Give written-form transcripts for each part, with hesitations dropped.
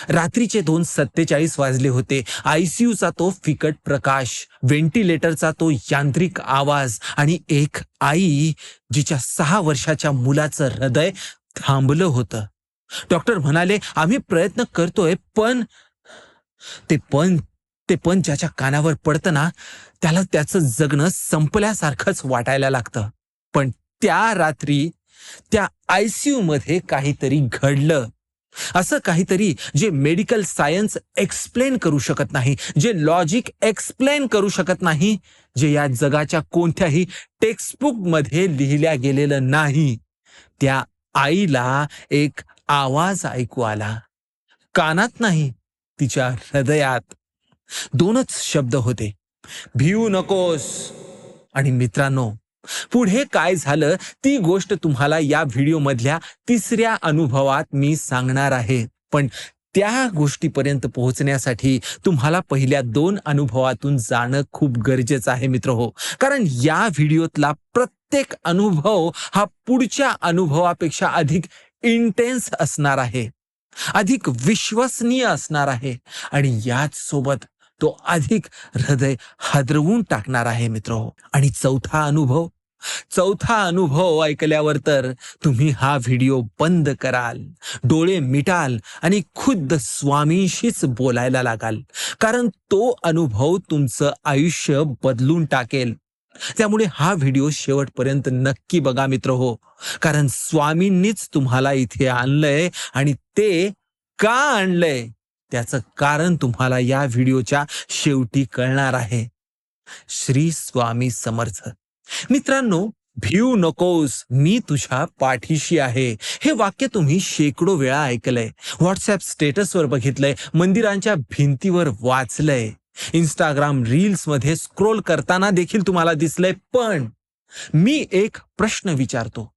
रात्रीचे 2:47 वाजले होते. आयसीयूचा तो फिकट प्रकाश, व्हेंटिलेटरचा तो यांत्रिक आवाज आणि एक आई जिच्या 6 वर्षाच्या मुलाचं हृदय थांबलं होतं. डॉक्टर म्हणाले, आम्ही प्रयत्न करतोय, पण ते पण ते पण ज्याच्या कानावर पडतं ना, त्याला त्याचं जगणं संपल्यासारखंच वाटायला लागतं. पण त्या रात्री त्या आयसीयू मध्ये काहीतरी घडलं. असं काहीतरी जे मेडिकल सायन्स एक्सप्लेन करू शकत नाही, जे लॉजिक एक्सप्लेन करू शकत नाही, जे या जगाच्या कोणत्याही टेक्स्टबुक मध्ये लिहिल्या गेलेलं नाही. त्या आईला एक आवाज ऐकू आला. कानात नाही, तिच्या हृदयात. 2च शब्द होते, भिवू नकोस. आणि मित्रांनो, पुढे काय झालं ती गोष्ट तुम्हाला या व्हिडिओ मधल्या 3ऱ्या अनुभवात मी सांगणार आहे. पण त्या गोष्टीपर्यंत पोहोचण्यासाठी तुम्हाला पहिल्या 2 अनुभवातून जाणं खूप गरजेचं आहे मित्रहो. कारण या व्हिडिओतला प्रत्येक अनुभव हा पुढच्या अनुभवापेक्षा अधिक इंटेन्स असणार आहे, अधिक विश्वसनीय असणार आहे आणि याच सोबत तो अधिक हृदय हादरवून टाकणार आहे मित्रहो. आणि चौथा अनुभव ऐकल्यावर तर तुम्ही हा व्हिडिओ बंद कराल, डोळे मिटाल आणि खुद्द स्वामींशीच बोलायला लागाल. कारण तो अनुभव तुमचं आयुष्य बदलून टाकेल. त्यामुळे हा व्हिडिओ शेवटपर्यंत नक्की बघा मित्रहो. कारण स्वामींनीच तुम्हाला इथे आणलंय आणि ते का आणलंय त्याचं कारण तुम्हाला या व्हिडिओच्या शेवटी कळणार आहे. श्री स्वामी समर्थ. मित्रांनो, भिवू नकोस, मी तुझ्या पाठीशी आहे. हे वाक्य तुम्ही शेकडो वेळा ऐकलंय, व्हॉट्सअप स्टेटसवर बघितलंय, मंदिरांच्या भिंतीवर वाचलंय, इंस्टाग्राम रील्स मध्ये स्क्रोल करताना देखील तुम्हाला दिसलंय. पण मी एक प्रश्न विचारतो,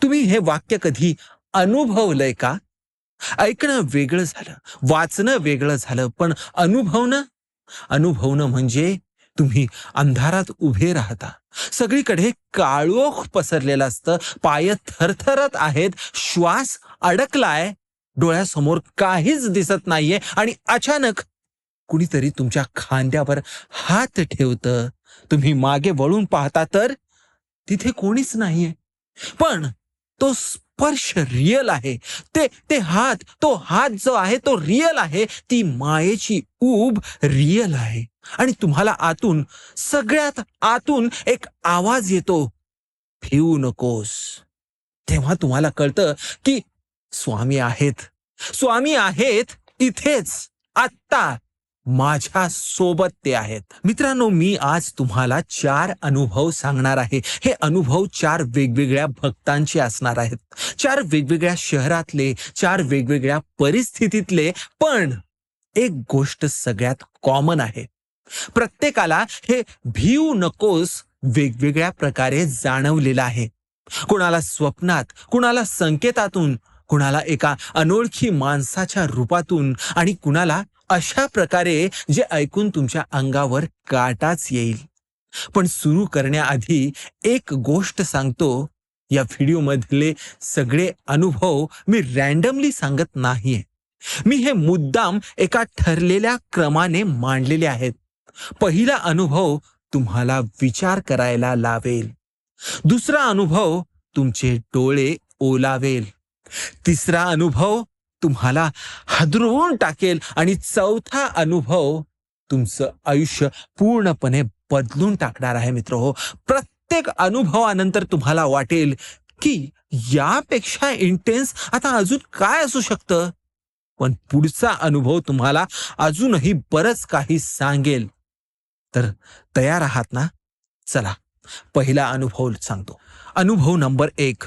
तुम्ही हे वाक्य कधी अनुभवलंय का? ऐकणं वेगळं झालं, वाचणं वेगळं झालं, पण अनुभवणं म्हणजे तुम्ही अंधारात उभे राहता, सगळीकडे काळोख पसरलेलं असतं, पाय थरथरत आहेत, श्वास अडकलाय, डोळ्यासमोर काहीच दिसत नाहीये आणि अचानक कुणीतरी तुमच्या खांद्यावर हात ठेवतं. तुम्ही मागे वळून पाहता तर तिथे कोणीच नाहीये, पण तो स्पर्श रिअल आहे. ते तो हात जो आहे तो रिअल आहे. ती मायेची ऊब रिअल आहे. आणि तुम्हाला आतून, सगळ्यात आतून एक आवाज येतो, भिवू नकोस. तेव्हा तुम्हाला कळतं की स्वामी आहेत इथेच, आत्ता माझ्या सोबत ते आहेत. मित्रांनो, मी आज तुम्हाला 4 अनुभव सांगणार आहे. हे अनुभव 4 वेगवेगळ्या भक्तांचे असणार आहेत, 4 वेगवेगळ्या शहरातले, 4 वेगवेगळ्या परिस्थितीतले. पण एक गोष्ट सगळ्यात कॉमन आहे, प्रत्येकाला हे भिवू नकोस वेगवेगळ्या प्रकारे जाणवलेलं आहे. कुणाला स्वप्नात, कुणाला संकेतातून, कुणाला एका अनोळखी माणसाच्या रूपातून आणि कुणाला अशा प्रकारे जे ऐकून तुमच्या अंगावर काटाच येईल. पण सुरू करण्याआधी एक गोष्ट सांगतो, या व्हिडिओ मधले सगळे अनुभव मी रॅन्डमली सांगत नाहीये. मी हे मुद्दाम एका ठरलेल्या क्रमाने मांडलेले आहेत. पहिला अनुभव तुम्हाला विचार करायला लावेल, दुसरा अनुभव तुमचे डोळे ओलावेल, तिसरा अनुभव तुम्हाला हादरवून टाकेल आणि चौथा अनुभव तुमचं आयुष्य पूर्णपणे बदलून टाकणार आहे मित्रहो. प्रत्येक अनुभवानंतर तुम्हाला वाटेल की यापेक्षा इंटेन्स आता अजून काय असू शकतं. पण पुढचा अनुभव तुम्हाला अजूनही बरंच काही सांगेल. तर तयार आहात ना? चला, पहिला अनुभव सांगतो. अनुभव नंबर 1.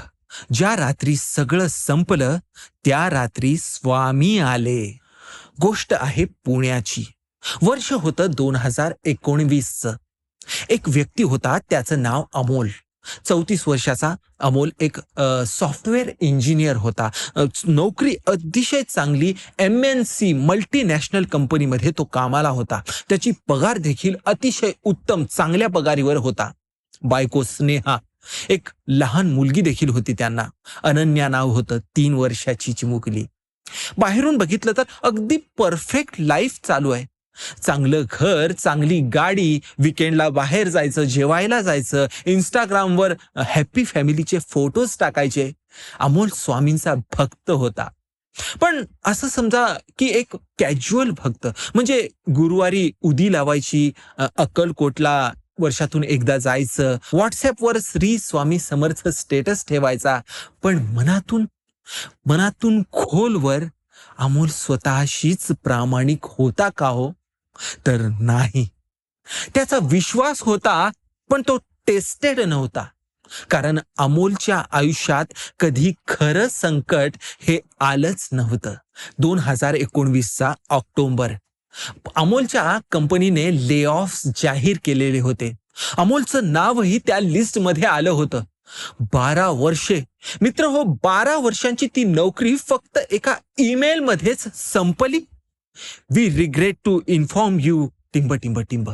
ज्या रात्री सगळं संपलं त्या रात्री स्वामी आले. गोष्ट आहे पुण्याची. वर्ष होतं 2019चं. एक व्यक्ती होता, त्याचं नाव अमोल. 34 वर्षाचा अमोल एक सॉफ्टवेअर इंजिनियर होता. नोकरी अतिशय चांगली MNC मल्टीनॅशनल कंपनीमध्ये तो कामाला होता. त्याची पगार देखील अतिशय उत्तम, चांगल्या पगारीवर होता. बायको स्नेहा, एक लहान मुलगी देखील होती त्यांना. अनन्या नाव होतं, 3 वर्षाची चिमुकली. बाहेरून बघितलं तर अगदी परफेक्ट लाईफ चालू आहे. चांगलं घर, चांगली गाडी, विकेंडला बाहेर जायचं, जेवायला जायचं, Instagramवर हॅपी फॅमिलीचे फोटोज टाकायचे. अमोल स्वामींचा भक्त होता. पण असं समजा की एक कॅज्युअल भक्त, म्हणजे गुरुवारी उदी लावायची, अक्कलकोटला वर्षातून एकदा जायचं, व्हॉट्सअपवर श्री स्वामी समर्थ स्टेटस ठेवायचा. पण मनातून मनातून खोलवर अमोल स्वतःशीच प्रामाणिक होता का हो? तर नाही. त्याचा विश्वास होता, पण तो टेस्टेड नव्हता. कारण अमोलच्या आयुष्यात कधी खरं संकट हे आलंच नव्हतं. 2019चा ऑक्टोबर. अमोलच्या कंपनीने ले ऑफ जाहीर केलेले होते. अमोलचं नावही त्या लिस्टमध्ये आलं होतं. 12 वर्षे, मित्र हो, 12 वर्षांची ती नोकरी फक्त एका ईमेल मध्येच संपली. We regret to inform you, टिंब टिंब टिंब.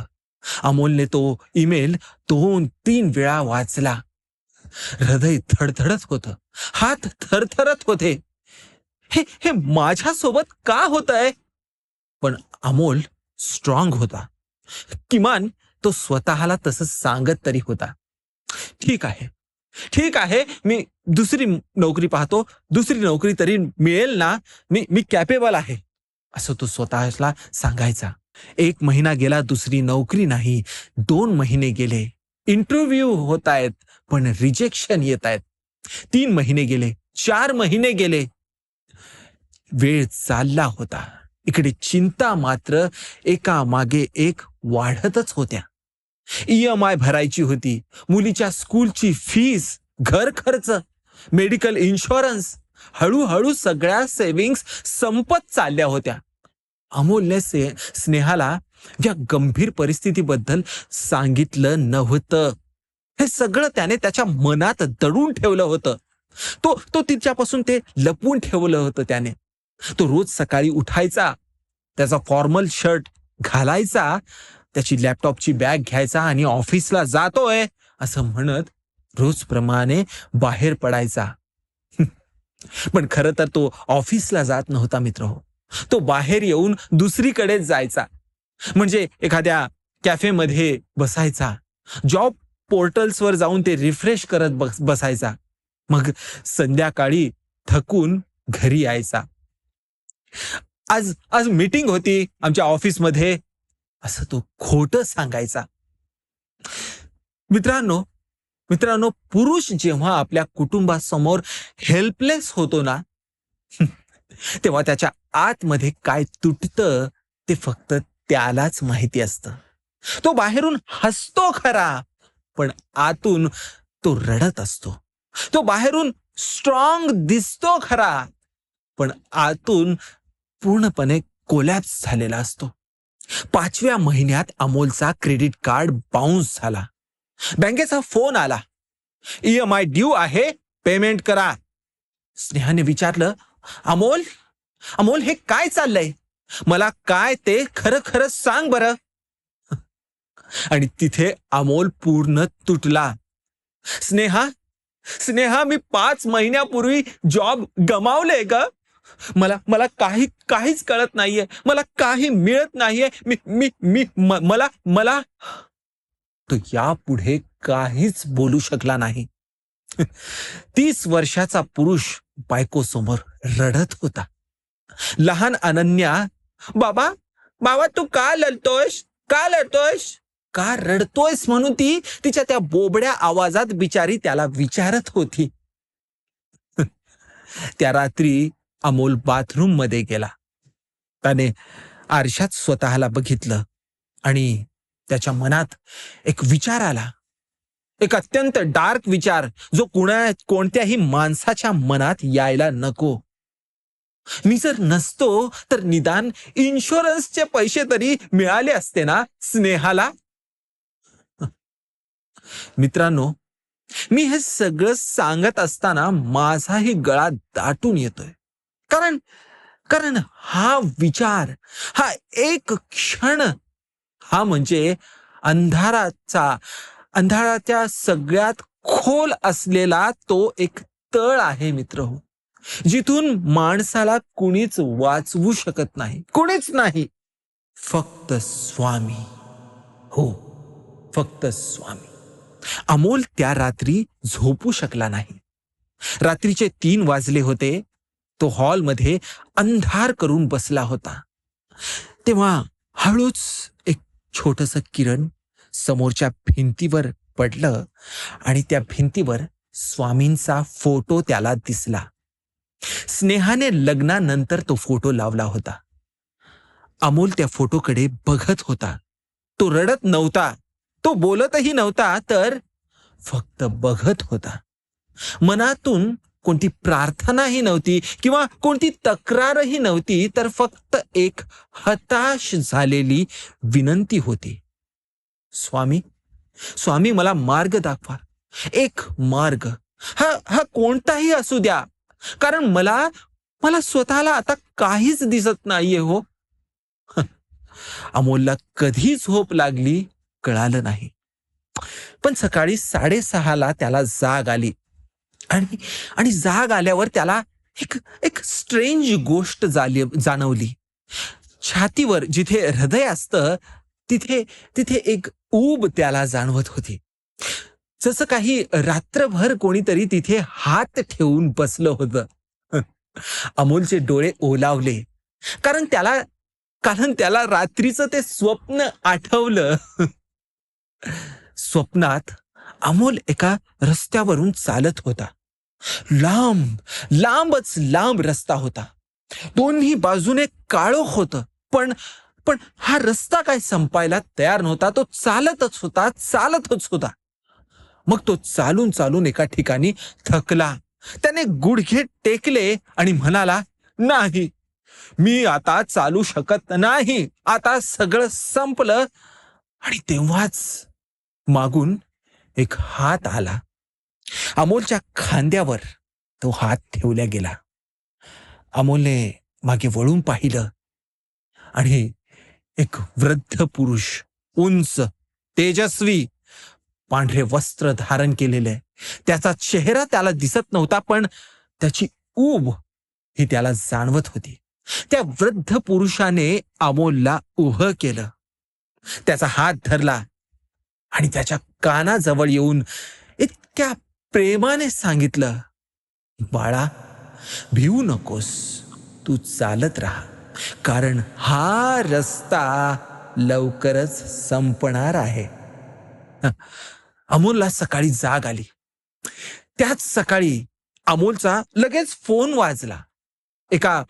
अमोलने तो ईमेल 2-3 वेळा वाचला. हृदय धडधडत होतं, हात थरथरत होते. हे हे माझ्यासोबत का होतंय? पण अमोल स्ट्रॉंग होता. किमान तो स्वतःला तसं सांगत तरी होता. ठीक आहे, ठीक आहे, मी दुसरी नोकरी पाहतो, दुसरी नोकरी तरी मिळेल ना, मी मी कॅपेबल आहे, असं तो स्वतःला सांगायचा. 1 महिना गेला, दुसरी नोकरी नाही. 2 महिने गेले, इंटरव्ह्यू होत आहेत पण रिजेक्शन येत आहेत. 3 महिने गेले, 4 महिने गेले. वेळ चालला होता. इकडे चिंता मात्र एका मागे एक वाढतच होत्या. EMI भरायची होती, मुलीच्या स्कूलची फीस, घर खर्च, मेडिकल इन्शुरन्स. हळूहळू सगळ्या सेव्हिंग्स संपत चालल्या होत्या. अमोलने स्नेहाला या गंभीर परिस्थितीबद्दल सांगितलं नव्हतं. हे सगळं त्याने त्याच्या मनात दडून ठेवलं होतं. तो तो तिच्यापासून ते लपवून ठेवलं होतं त्याने. तो रोज सकाळी उठायचा, त्याचा फॉर्मल शर्ट घालायचा, त्याची लॅपटॉपची बॅग घ्यायचा आणि ऑफिसला जातोय असं म्हणत रोजप्रमाणे बाहेर पडायचा. पण खरं तर तो ऑफिसला जात नव्हता मित्र हो. तो बाहेर येऊन दुसरीकडे जायचा. म्हणजे एखाद्या कॅफेमध्ये बसायचा, जॉब पोर्टल्सवर जाऊन ते रिफ्रेश करत बसायचा. मग संध्याकाळी थकून घरी यायचा. आज आज मीटिंग होती आमच्या ऑफिसमध्ये, असं तो खोटं सांगायचा. मित्रांनो मित्रांनो पुरुष जेव्हा आपल्या कुटुंबासमोर हेल्पलेस होतो ना, तेव्हा त्याच्या आतमध्ये काय तुटतं ते फक्त त्यालाच माहिती असतं. तो बाहेरून हसतो खरा, पण आतून तो रडत असतो. तो बाहेरून स्ट्रॉंग दिसतो खरा, पण आतून पूर्णपणे कोलॅप्स झालेला असतो. 5व्या महिन्यात अमोलचा क्रेडिट कार्ड बाउन्स झाला. बँकेचा फोन आला, EMI ड्यू आहे, पेमेंट करा. स्नेहाने विचारलं, अमोल अमोल हे काय चाललंय? मला काय ते खरं खरं सांग बरं. आणि तिथे अमोल पूर्ण तुटला. स्नेहा स्नेहा मी 5 महिन्यापूर्वी जॉब गमावले ग. मला मला काहीच कळत नाहीये. मला काही मिळत नाहीये. मी मी मी मला मला तो यापुढे काहीच बोलू शकला नाही. 30 वर्षाचा पुरुष बायकोसमोर रडत होता. लहान अनन्या, बाबा बाबा तू का लढतोयस, का लढतोयस, का रडतोयस म्हणून ती तिच्या त्या बोबड्या आवाजात बिचारी त्याला विचारत होती. त्या रात्री अमोल बाथरूम मध्ये गेला. त्याने आरशात स्वतःला बघितलं आणि त्याच्या मनात एक विचार आला, एक अत्यंत डार्क विचार, जो कोणत्याही माणसाच्या मनात यायला नको. मी जर नसतो तर निदान इन्शुरन्सचे पैसे तरी मिळाले असते ना स्नेहाला. मित्रांनो, मी हे सगळं सांगत असताना माझाही गळा दाटून येतोय. कारण कारण हा विचार, हा एक क्षण, हा म्हणजे अंधाराच्या सगळ्यात खोल असलेला तो एक तळ आहे मित्र हो. जिथून माणसाला कुणीच वाचवू शकत नाही, कुणीच नाही, फक्त स्वामी. हो, फक्त स्वामी. अमोल त्या रात्री झोपू शकला नाही. रात्रीचे 3 वाजले होते. तो हॉलमध्ये अंधार करून बसला होता. तेव्हा हळूच एक छोटस किरण समोरच्या भिंतीवर पडलं आणि त्या भिंतीवर स्वामींचा फोटो त्याला दिसला. स्नेहाने लग्नानंतर तो फोटो लावला होता. अमोल त्या फोटोकडे बघत होता. तो रडत नव्हता, तो बोलतही नव्हता, तर फक्त बघत होता. मनातून कोणती प्रार्थनाही नव्हती किंवा कोणती तक्रारही नव्हती, तर फक्त एक हताश झालेली विनंती होती. स्वामी, स्वामी, मला मार्ग दाखवा, एक मार्ग. हा हा कोणताही असू द्या, कारण मला मला स्वतःला आता काहीच दिसत नाहीये हो. अमोलला कधी झोप लागली कळालं नाही. पण सकाळी 6:30ला त्याला जाग आली आणि आणि जाग आल्यावर त्याला एक एक स्ट्रेंज गोष्ट जाणवली. छातीवर जिथे हृदय असतं तिथे तिथे एक ऊब त्याला जाणवत होती. जसं काही रात्रभर कोणीतरी तिथे हात ठेवून बसलं होतं. अमोलचे डोळे ओलावले, कारण त्याला रात्रीचं ते स्वप्न आठवलं. स्वप्नात अमोल एका रस्त्यावरून चालत होता. लांब, लांबच लांब रस्ता होता. दोन्ही बाजूने काळोख होतं, पण पण हा रस्ता काय संपायला तयार नव्हता. तो चालतच होता, चालतच होता. मग तो चालून चालून एका ठिकाणी थकला. त्याने गुडघे टेकले आणि म्हणाला, नाही, मी आता चालू शकत नाही, आता सगळं संपलं. आणि तेव्हाच मागून एक हात आला. अमोलच्या खांद्यावर तो हात ठेवला गेला. अमोलने मागे वळून पाहिलं आणि एक वृद्ध पुरुष, उंच, तेजस्वी, पांढरे वस्त्र धारण केलेले. त्याचा चेहरा त्याला दिसत नव्हता, पण त्याची ऊब ही त्याला जाणवत होती. त्या वृद्ध पुरुषाने अमोलला उभं केलं, त्याचा हात धरला आणि त्याच्या कानाजवळ येऊन इतक्या प्रेमाने सांगितलं, बाळा, भिवू नकोस, तू चालत राहा, कारण हा रस्ता लवकरच संपणार आहे. अमोलला सकाळी जाग आली. त्याच सकाळी अमोलचा लगेच फोन वाजला. एका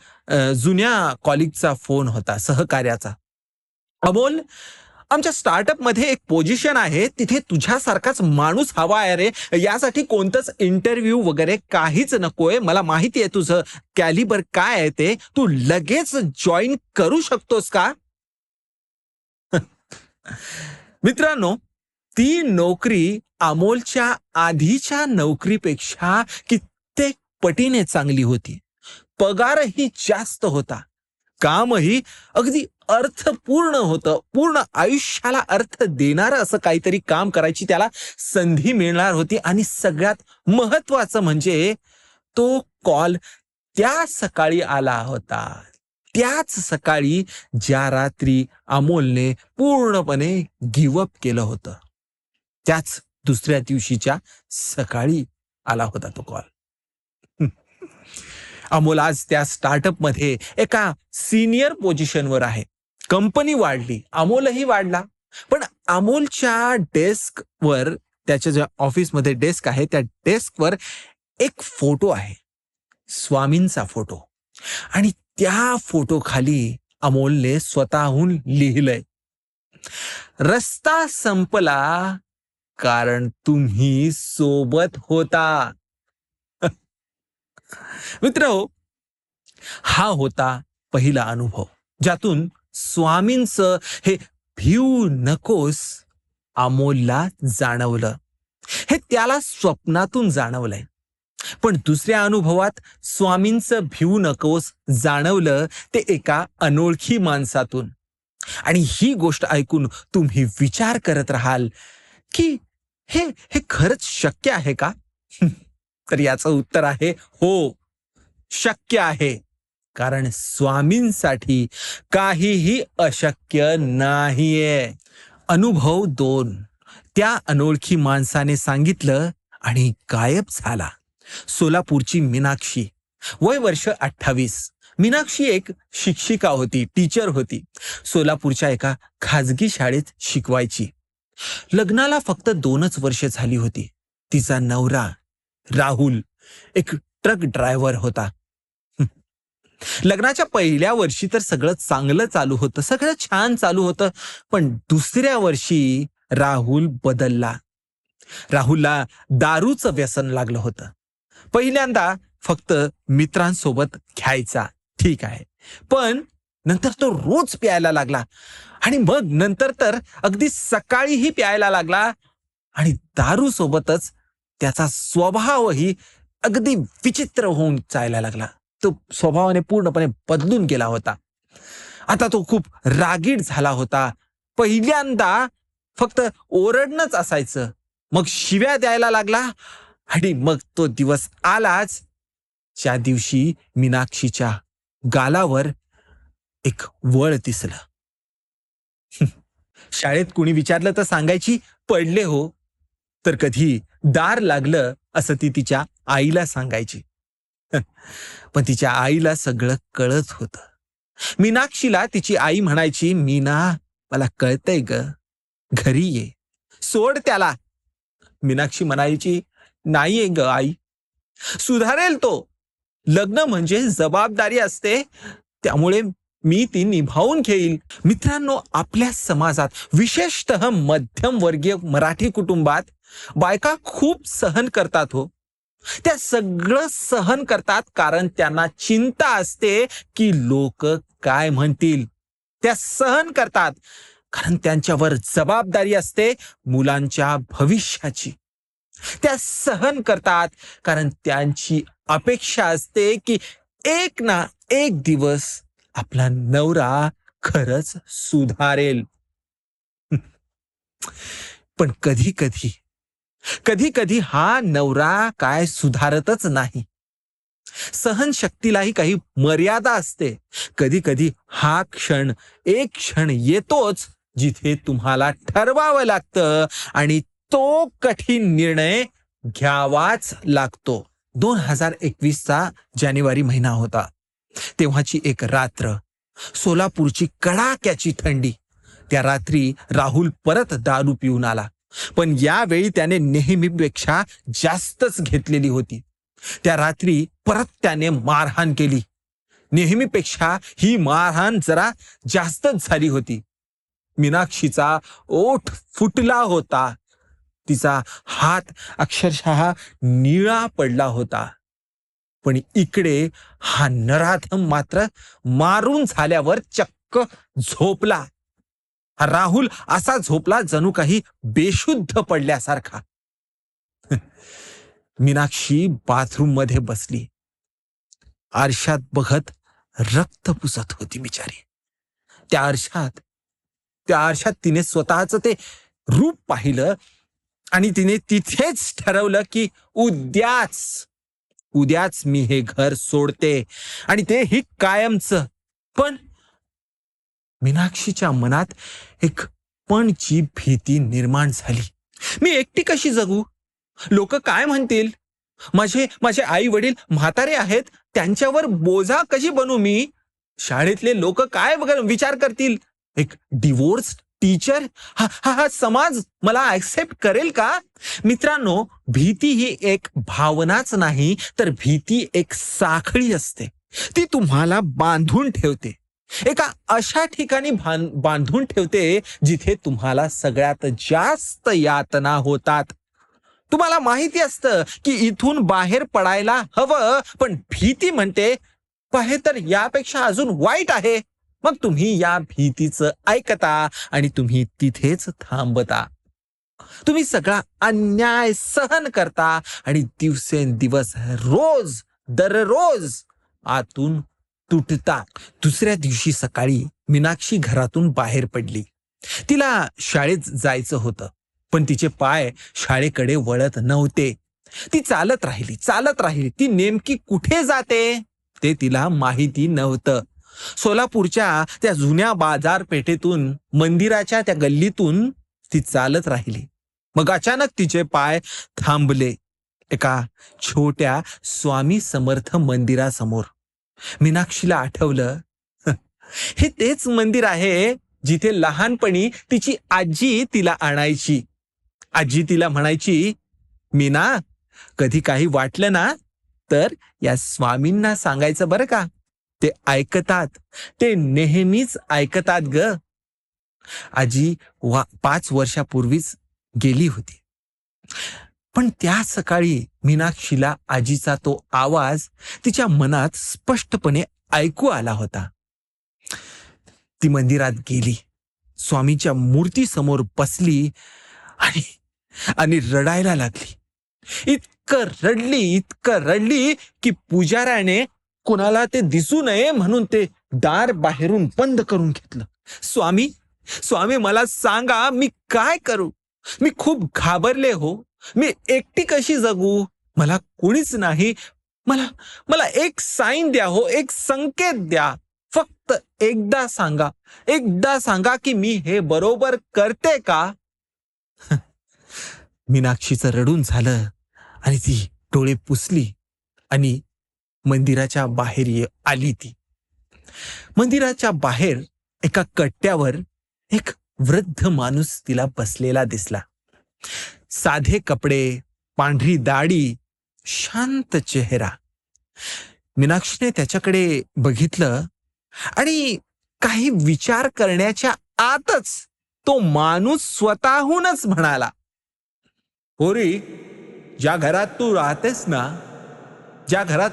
जुन्या कॉलिगचा फोन होता, सहकार्याचा. अमोल, आमच्या स्टार्टअप मध्ये एक पोझिशन आहे, तिथे तुझ्यासारखाच माणूस हवा आहे रे. यासाठी कोणतंच इंटरव्ह्यू वगैरे काहीच नकोय. मला माहिती आहे तुझं कॅलिबर काय आहे ते. तू लगेच जॉईन करू शकतोस का? मित्रांनो, ती नोकरी अमोलच्या आधीच्या नोकरीपेक्षा कित्येक पटीने चांगली होती. पगारही जास्त होता. कामही अगदी अर्थपूर्ण होतं. पूर्ण आयुष्याला अर्थ देणारं असं काहीतरी काम करायची त्याला संधी मिळणार होती. आणि सगळ्यात महत्वाचं म्हणजे तो कॉल त्या सकाळी आला होता. त्याच सकाळी ज्या रात्री अमोलने पूर्णपणे गिव्हअप केलं होतं, त्याच दुसऱ्या दिवशीच्या सकाळी आला होता तो कॉल. अमोल आज त्या स्टार्टअप मध्ये एका सिनियर पोझिशनवर आहे. कंपनी वाढली, अमोलही वाढला. पण अमोलच्या डेस्कवर, त्याच्या ज्या ऑफिसमध्ये डेस्क आहे, त्या डेस्कवर एक फोटो आहे, स्वामींचा फोटो. आणि त्या फोटो खाली अमोलने स्वतःहून लिहिलंय, रस्ता संपला कारण तुम्ही सोबत होता. मित्रहो, हा होता पहिला अनुभव, ज्यातून स्वामींचं हे भिवू नकोस अमोलला जाणवलं. हे त्याला स्वप्नातून जाणवलंय. पण दुसऱ्या अनुभवात स्वामींचं भिवू नकोस जाणवलं ते एका अनोळखी माणसातून. आणि ही गोष्ट ऐकून तुम्ही विचार करत राहाल की हे खरंच शक्य आहे का? तर याचं उत्तर आहे हो. शक्य आहे. कारण स्वामींसाठी काहीही अशक्य नाहीये. अनुभव 2. त्या अनोळखी माणसाने सांगितलं आणि गायब झाला. सोलापूरची मीनाक्षी, वय वर्ष 28. मीनाक्षी एक शिक्षिका होती, टीचर होती. सोलापूरच्या एका खाजगी शाळेत शिकवायची. लग्नाला फक्त 2च वर्ष झाली होती. तिचा नवरा राहुल एक ट्रक ड्रायव्हर होता. लग्नाच्या पहिल्या वर्षी तर सगळं चांगलं चालू होतं, सगळं छान चालू होतं. पण दुसऱ्या वर्षी राहुल बदलला. राहुलला दारूचं व्यसन लागलं होतं. पहिल्यांदा फक्त मित्रांसोबत घ्यायचा, ठीक आहे. पण नंतर तो रोज प्यायला लागला आणि मग नंतर तर अगदी सकाळीही प्यायला लागला आणि दारू सोबतच त्याचा स्वभावही अगदी विचित्र होऊन जायला लागला. तो स्वभावाने पूर्णपणे बदलून गेला होता. आता तो खूप रागीट झाला होता. पहिल्यांदा फक्त ओरडणंच असायचं, मग शिव्या द्यायला लागला आणि मग तो दिवस आलाच ज्या दिवशी मीनाक्षीच्या गालावर एक वळ दिसलं. शाळेत कुणी विचारलं तर सांगायची, पडले हो. तर कधी दार लागलं असं ती तिच्या आईला सांगायची. पण तिच्या आईला सगळं कळत होतं. मीनाक्षीला तिची आई म्हणायची, मीना मला कळतंय ग, घरी ये, सोड त्याला. मीनाक्षी म्हणायची, नाहीये ग आई, सुधारेल तो. लग्न म्हणजे जबाबदारी असते, त्यामुळे मी ती निभावून घेईल. मित्रांनो, आपल्या समाजात विशेषतः मध्यमवर्गीय मराठी कुटुंबात बायका खूप सहन करतात हो. त्या सगळं सहन करतात कारण त्यांना चिंता असते की लोक काय म्हणतील. त्या सहन करतात कारण त्यांच्यावर जबाबदारी असते मुलांच्या भविष्याची. त्या सहन करतात कारण त्यांची अपेक्षा असते की एक ना एक दिवस आपला नवरा खरंच सुधारेल. पण कधी कधी हा नवरा काय सुधारतच नाही. सहनशक्तीलाही काही मर्यादा असते. कधी कधी हा एक क्षण येतोच जिथे तुम्हाला ठरवावं लागतं आणि तो कठीण निर्णय घ्यावाच लागतो. 2021चा जानेवारी महिना होता. तेव्हाची एक रात्र, सोलापूरची कडाक्याची थंडी. त्या रात्री राहुल परत दारू पिऊन आला, पण यावेळी त्याने नेहमीपेक्षा जास्तच घेतलेली होती. त्या रात्री परत त्याने मारहाण केली. नेहमीपेक्षा ही मारहाण जरा जास्तच झाली होती. मीनाक्षीचा ओठ फुटला होता. तिचा हात अक्षरशः निळा पडला होता. पण इकडे हा नराधम मात्र मारून झाल्यावर चक्क झोपला. हा राहुल असा झोपला जणू काही बेशुद्ध पडल्यासारखा. मीनाक्षी बाथरूम मध्ये बसली. आरशात बघत रक्त पुसत होती बिचारी. त्या आरशात तिने स्वतःच ते रूप पाहिलं आणि तिने तिथेच ठरवलं की उद्याच मी हे घर सोडते आणि ते ही कायमचं. पण मीनाक्षीच्या मनात एक पणची भीती निर्माण झाली. मी एकटी कशी जगू? लोक काय म्हणतील? माझे आई वडील म्हातारे आहेत, त्यांच्यावर बोजा कशी बनू मी? शाळेतले लोक काय विचार करतील? एक डिवोर्स टीचर, हा समाज मला ऍक्सेप्ट करेल का? मित्रांनो, भीती ही एक भावनाच नाही, तर भीती एक साखळी असते. ती तुम्हाला बांधून ठेवते, एका अशा ठिकाणी बांधून ठेवते जिथे तुम्हाला सगळ्यात जास्त यातना होतात. तुम्हाला माहिती असतं की इथून बाहेर पडायला हवं, पण भीती म्हणते बाहेर तर यापेक्षा अजून वाईट आहे. मग तुम्ही या भीतीचं ऐकता आणि तुम्ही तिथेच थांबता. तुम्ही सगळा अन्याय सहन करता आणि दिवसेंदिवस दररोज आतून तुटता. दुसऱ्या दिवशी सकाळी मीनाक्षी घरातून बाहेर पडली. तिला शाळेत जायचं होतं, पण तिचे पाय शाळेकडे वळत नव्हते. ती चालत राहिली. ती नेमकी कुठे जाते? ते तिला माहिती नव्हतं. सोलापूरच्या त्या जुन्या बाजारपेठेतून मंदिराच्या त्या गल्लीतून ती चालत राहिली. मग अचानक तिचे पाय थांबले एका छोट्या स्वामी समर्थ मंदिरासमोर. मीनाक्षीला आठवलं, हे तेच मंदिर आहे जिथे लहानपणी तिची आजी तिला आणायची. आजी तिला म्हणायची, मीना, कधी काही वाटलं ना तर या स्वामींना सांगायचं बरं का, ते ऐकतात, ते नेहमीच ऐकतात ग. आजी 5 वर्षापूर्वीच गेली होती. पण त्या सकाळी मीनाक्षीला आजीचा तो आवाज तिच्या मनात स्पष्टपणे ऐकू आला होता. ती मंदिरात गेली, स्वामीच्या मूर्तीसमोर बसली आणि आणि रडायला लागली. इतकं रडली की पुजाऱ्याने कुणाला ते दिसू नये म्हणून ते दार बाहेरून बंद करून घेतलं. स्वामी, स्वामी, मला सांगा, मी काय करू? मी खूप घाबरले हो. मी एकटी कशी जगू? मला कोणीच नाही. मला एक साईन द्या हो, एक संकेत द्या. फक्त एकदा सांगा की मी हे बरोबर करते का? मीनाक्षीचं रडून झालं आणि ती डोळे पुसली आणि मंदिराच्या बाहेर आली. ती मंदिराच्या बाहेर एका कट्ट्यावर एक वृद्ध माणूस तिला बसलेला दिसला. साधे कपडे, पांढरी दाढी, शांत चेहरा. मीनाक्षीने त्याच्याकडे बघितलं आणि काही विचार करण्याच्या आतच तो माणूस स्वतःहूनच म्हणाला, पोरी, ज्या घरात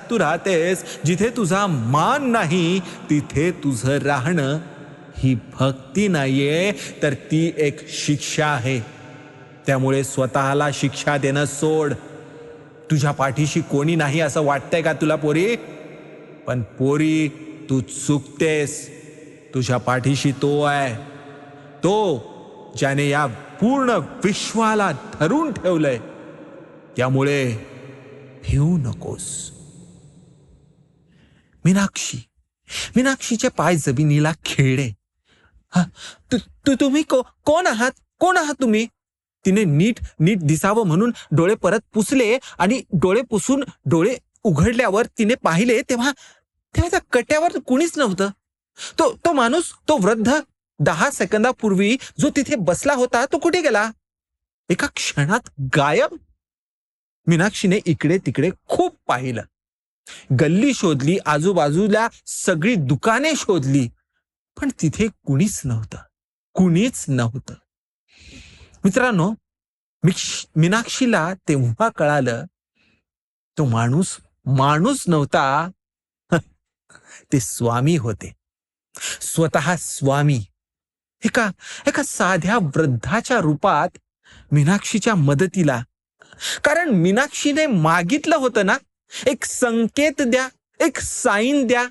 तू राहतेस, जिथे तुझा मान नाही, तिथे तुझं राहणं ही भक्ती नाहीये, तर ती एक शिक्षा आहे. त्यामुळे स्वतःला शिक्षा देणं सोड. तुझ्या पाठीशी कोणी नाही असं वाटतंय का तुला पोरी? पण पोरी, तू चुकतेस. तुझ्या पाठीशी तो आहे, तो ज्याने या पूर्ण विश्वाला धरून ठेवलंय. त्यामुळे भिवू नकोस. मीनाक्षीचे पाय जमिनीला खेळले. तुम्ही कोण आहात तुम्ही? तिने नीट दिसावं म्हणून डोळे परत पुसले आणि डोळे पुसून डोळे उघडल्यावर तिने पाहिले तेव्हा त्या कट्यावर कुणीच नव्हतं. तो माणूस, तो वृद्ध 10 सेकंदापूर्वी जो तिथे बसला होता, तो कुठे गेला? एका क्षणात गायब. मीनाक्षीने इकडे तिकडे खूप पाहिलं. गल्ली शोधली, आजूबाजूला सगळी दुकाने शोधली, पण तिथे कुणीच नव्हतं. मित्रांनो, मीनाक्षीला तेव्हा कळालं, तो माणूस नव्हता, ते स्वामी होते. स्वतः स्वामी एका साध्या वृद्धाच्या रूपात मीनाक्षीच्या मदतीला. कारण मीनाक्षीने मागितलं होतं ना, एक संकेत द्या, एक साईन द्या.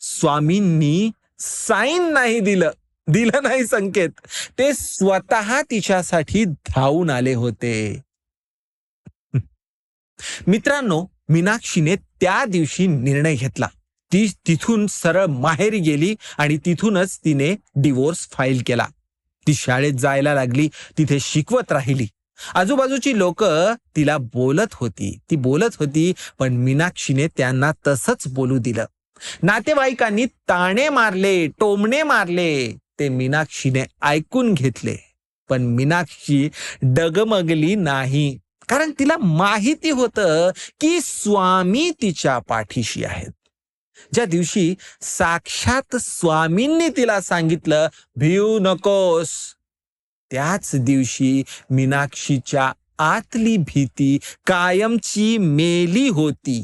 स्वामींनी साईन नाही दिलं नाही संकेत. ते स्वतः तिच्यासाठी धावून आले होते. मित्रांनो, मीनाक्षीने त्या दिवशी निर्णय घेतला. ती तिथून सरळ माहेरी गेली आणि तिथूनच तिने डिवोर्स फाईल केला. ती शाळेत जायला लागली, तिथे शिकवत राहिली. आजूबाजूची लोक तिला बोलत होती, पण मीनाक्षीने त्यांना तसंच बोलू दिलं. नातेवाईकांनी ताणे मारले, टोमणे मारले, ते मीनाक्षीने ऐकून घेतले. पण मीनाक्षी डगमगली नाही, कारण तिला माहिती होतं की स्वामी तिच्या पाठीशी आहेत. ज्या दिवशी साक्षात स्वामींनी तिला सांगितलं, भिवू नकोस, त्याच दिवशी मीनाक्षीच्या आतली भीती कायमची मेली होती.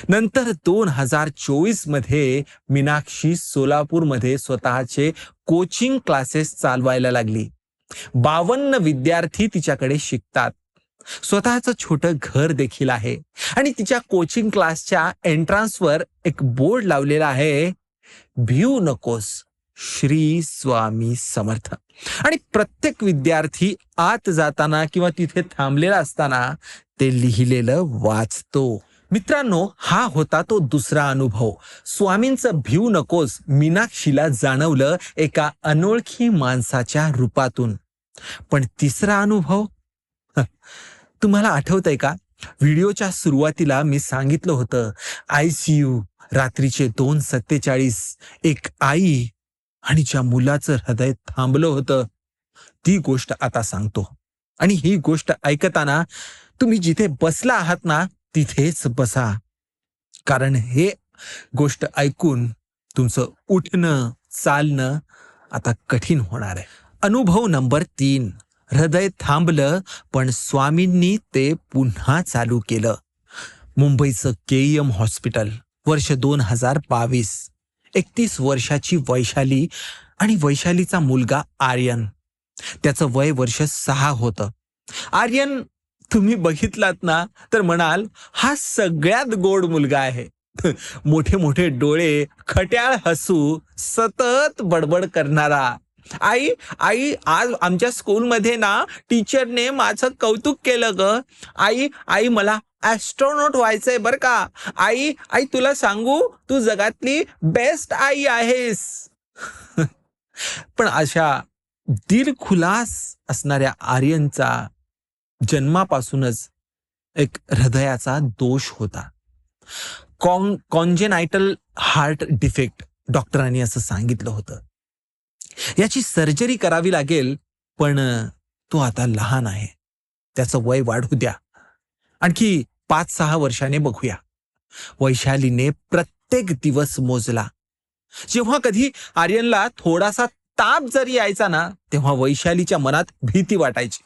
नंतर 2024 मध्ये मीनाक्षी सोलापूरमध्ये स्वतःचे कोचिंग क्लासेस चालवायला लागली. 52 विद्यार्थी तिच्याकडे शिकतात. स्वतःचं छोटं घर देखील आहे आणि तिच्या कोचिंग क्लासच्या एंट्रन्सवर एक बोर्ड लावलेला आहे, भिवू नकोस, श्री स्वामी समर्थ. आणि प्रत्येक विद्यार्थी आत जाताना किंवा तिथे थांबलेला असताना ते लिहिलेलं वाचतो. मित्रांनो, हा होता तो दुसरा अनुभव. स्वामींचं भिऊ नकोस मीनाक्षीला जाणवलं एका अनोळखी माणसाच्या रूपातून. पण तिसरा अनुभव, तुम्हाला आठवतंय का? व्हिडिओच्या सुरुवातीला मी सांगितलं होतं, आयसीयू, रात्रीचे 2:47, एक आई आणि ज्या मुलाचं हृदय थांबलं होतं, ती गोष्ट आता सांगतो. आणि ही गोष्ट ऐकताना तुम्ही जिथे बसला आहात ना, तिथेच बसा. कारण हे गोष्ट ऐकून तुमचं उठणं, चालणं आता कठीण होणार आहे. अनुभव नंबर 3. हृदय थांबलं, पण स्वामींनी ते पुन्हा चालू केलं. मुंबईचं केईएम हॉस्पिटल, वर्ष 2022. 31 वर्षाची वैशाली आणि वैशालीचा मुलगा आर्यन. त्याचं वय वर्ष 6 होतं. आर्यन तुम्ही बघितलात ना तर म्हणाल, हा सगळ्यात गोड मुलगा आहे. मोठे मोठे डोळे, खट्याळ हसू, सतत बडबड करणारा. आई आई आज आमच्या स्कूलमध्ये ना टीचरने माझं कौतुक केलं ग. आई आई मला ॲस्ट्रॉनॉट व्हायचंय बर का. आई आई तुला सांगू, तू जगातली बेस्ट आई आहेस. पण अशा दिलखुलास असणाऱ्या आर्यनचा जन्मापासूनच एक हृदयाचा दोष होता. कॉन्जेनायटल हार्ट डिफेक्ट, डॉक्टरांनी असं सांगितलं होतं. याची सर्जरी करावी लागेल, पण तो आता लहान आहे. त्याचं वय वाढू द्या, आणखी 5-6 वर्षाने बघूया. वैशालीने प्रत्येक दिवस मोजला. जेव्हा कधी आर्यनला थोडासा ताप जरी यायचा ना, तेव्हा वैशालीच्या मनात भीती वाटायची.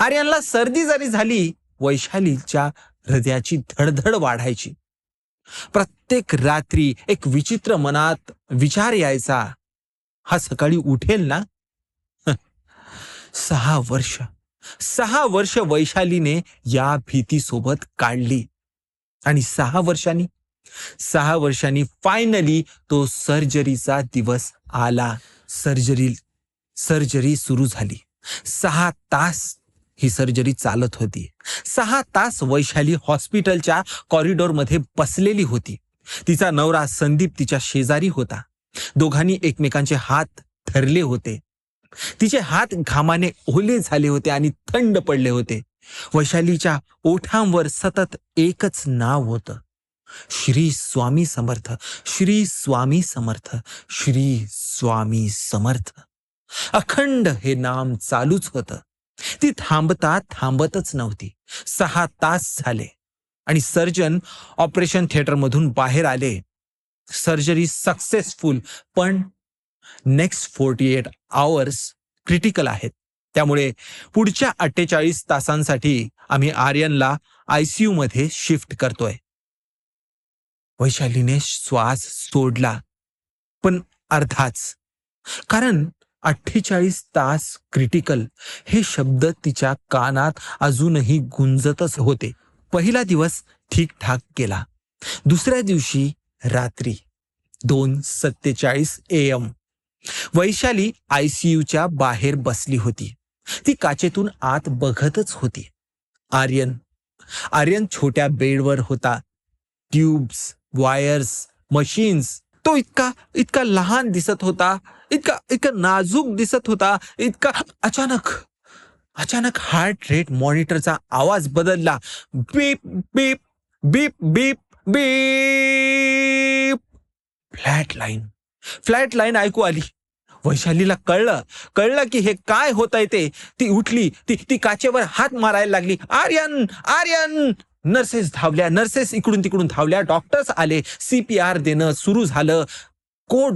आर्यनला सर्दी जरी झाली, वैशालीच्या हृदयाची धडधड वाढायची. प्रत्येक रात्री एक विचित्र मनात विचार यायचा, हा सकाळी उठेल ना? 6 वर्ष वैशालीने या भीतीसोबत काढली. आणि 6 वर्षांनी फायनली तो सर्जरीचा दिवस आला. सर्जरी सुरू झाली. 6 तास ही सर्जरी चालत होती. 6 तास वैशाली हॉस्पिटलच्या कॉरिडॉरमध्ये बसलेली होती. तिचा नवरा संदीप तिच्या शेजारी होता. दोघांनी एकमेकांचे हात धरले होते. तिचे हात घामाने ओले झाले होते आणि थंड पडले होते. वैशालीच्या ओठांवर सतत एकच नाव होतं, श्री स्वामी समर्थ, श्री स्वामी समर्थ, श्री स्वामी समर्थ. अखंड हे नाम चालूच होतं. ती थांबतच नव्हती. 6 तास झाले आणि सर्जन ऑपरेशन थिएटरमधून बाहेर आले. सर्जरी सक्सेसफुल, पण नेक्स्ट 48 आवर्स क्रिटिकल आहेत. त्यामुळे पुढच्या 48 तासांसाठी आम्ही आर्यनला आयसीयू मध्ये शिफ्ट करतोय. वैशालीने श्वास सोडला, पण अर्धाच. कारण 48 तास क्रिटिकल हे शब्द तिच्या कानात अजूनही गुंजतच होते. पहिला दिवस ठीकठाक गेला. दुसऱ्या दिवशी रात्री 2:47 AM वैशाली आयसीयूच्या बाहेर बसली होती. ती काचेतून आत बघतच होती. आर्यन छोट्या बेडवर होता. Tubes, wires, machines. तो इतका लहान दिसत होता, इतका नाजूक दिसत होता. अचानक हार्ट रेट मॉनिटरचा आवाज बदलला. बीप बीप बीप बीप बीप. फ्लॅट लाईन ऐकू आली. वैशालीला कळलं की हे काय होतंय ते. ती उठली. ती काचेवर हात मारायला लागली. आर्यन. नर्सेस इकडून तिकडून धावल्या. डॉक्टर्स आले. CPR देणं सुरू झालं. कोड